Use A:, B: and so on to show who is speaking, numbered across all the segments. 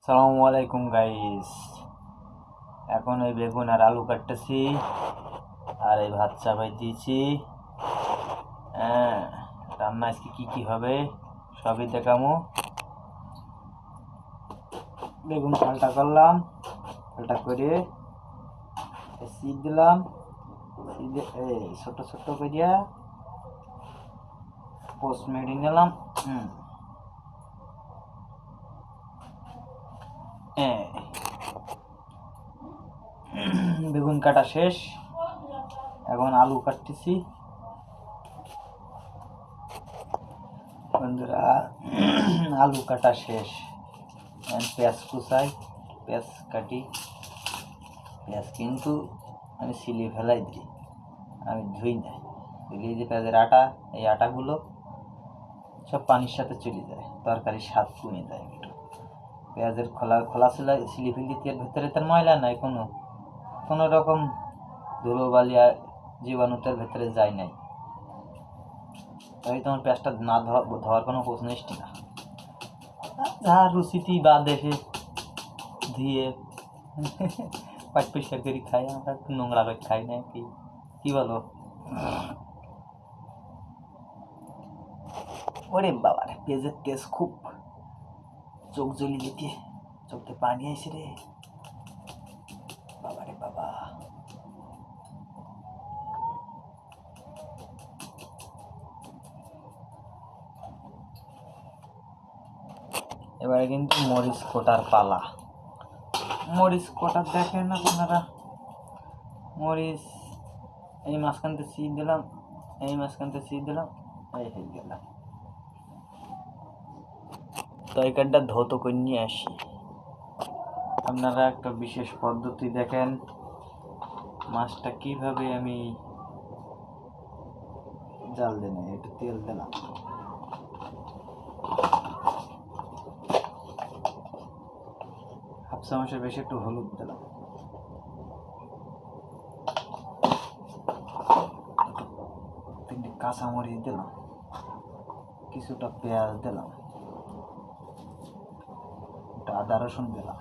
A: আসসালামু আলাইকুম গাইস। এখন ওই বেগুন আর আলু কাটতেছি আর এই ভাত চাপাই দিয়েছি। হ্যাঁ, রান্না আজকে কি হবে সবই দেখামো। বেগুন পাল্টা করলাম, পাল্টা করে সিদ্ধ দিলাম, ছোট ছোট করিয়া পোস্ট মেরে নিলাম। বেগুন কাটা শেষ, এখন আলু কাটতেছি। বন্ধুরা, আলু কাটা শেষ, পেঁয়াজ কুচাই, পেঁয়াজ কাটি। পেঁয়াজ কিন্তু আমি সিলি ফেলাই দিই, আমি ধুই না। দিলে যে পেঁয়াজের আটা, এই আটাগুলো সব পানির সাথে চলে যায়, তরকারির স্বাদ কমে যায় একটু। পেঁয়াজের খোলা সিলি ফেলি দিয়ে ভিতরে তার ময়লা নাই, কোনো রকম ধুলোবালি আর জীবাণুতের ভেতরে যায় নাই, তাই তোমার পেঁয়াজটা না ধোয়ার কোনো প্রশ্নই না। যা রুচিটি বা দেখে ধুয়ে পরিষ্কার করে খাই, আমরা একটু নোংরা করে খাই না কি বলো? ওরে বাবা রে, পেঁয়াজের টেস্ট খুব, চোখ জ্বলি যেতে, চোখে পানি আসে রে বাবা রে বাবা। এবারে কিন্তু মরিচ কোটার পালা। মরিচ কোটার দেখেন আপনারা, মরিচ এই মাঝখানতে ছিঁড়ে দিলাম, এই মাঝখানতে ছিঁড়ে দিলাম, এই হয়ে গেলাম। তরকারিটা ধৌত করে নিয়ে আসি। আপনারা একটা বিশেষ পদ্ধতি দেখেন, মাছটা কিভাবে আমি জাল দিই না, একটু তেল দিলাম, হাফ চামচের বেশি একটু হলুদ দিলাম, তিনটে কাঁচামরিচ দিলাম, কিছুটা পেঁয়াজ দিলাম, একটু আদা রসুন দিলাম,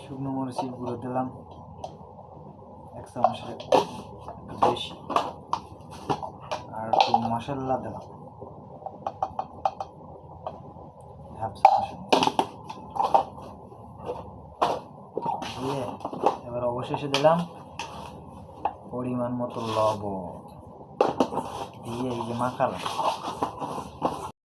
A: শুকনো মরিচের গুঁড়ো দিলাম 1 চামচের একটু বেশি, আর একটু মশলা দিলাম হাফ চামচ দিয়ে, এবার অবশেষে দিলাম পরিমাণ মতো লবণ দিয়ে এই যে মাখালাম।